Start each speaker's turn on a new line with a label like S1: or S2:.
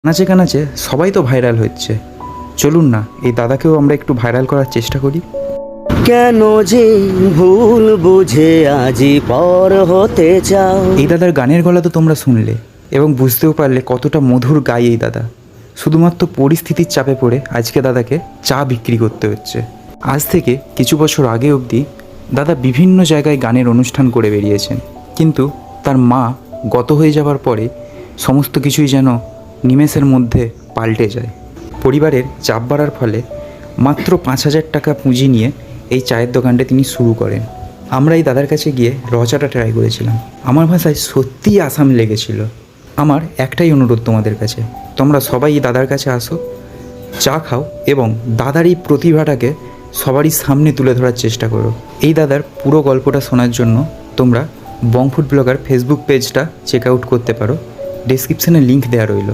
S1: নাচে কানাচে সবাই তো ভাইরাল হচ্ছে, চলুন না এই দাদাকেও আমরা একটু ভাইরাল করার চেষ্টা করি।
S2: কেন যে ভুল বুঝে আজই পর হতে চাও।
S1: এই দাদার গানের গলা তো তোমরা শুনলে এবং বুঝতেও পারলে কতটা মধুর গায় এই দাদা। শুধুমাত্র পরিস্থিতির চাপে পড়ে আজকে দাদাকে চা বিক্রি করতে হচ্ছে। আজ থেকে কিছু বছর আগে অবধি দাদা বিভিন্ন জায়গায় গানের অনুষ্ঠান করে বেরিয়েছেন, কিন্তু তার মা গত হয়ে যাওয়ার পরে সমস্ত কিছুই যেন নিমেষের মধ্যে পাল্টে যায়। পরিবারের চাপ বাড়ার ফলে মাত্র 5,000 টাকা পুঁজি নিয়ে এই চায়ের দোকানটা তিনি শুরু করেন। আমরা এই দাদার কাছে গিয়ে রচাটা ট্রাই করেছিলাম। আমার ভাষায় সত্যিই আসাম লেগেছিল। আমার একটাই অনুরোধ তোমাদের কাছে, তোমরা সবাই এই দাদার কাছে আসো, চা খাও এবং দাদার এই প্রতিভাটাকে সবারই সামনে তুলে ধরার চেষ্টা করো। এই দাদার পুরো গল্পটা শোনার জন্য তোমরা বং ফুড ব্লগার ফেসবুক পেজটা চেক আউট করতে পারো, ডেসক্রিপশানে লিঙ্ক দেওয়া রইল।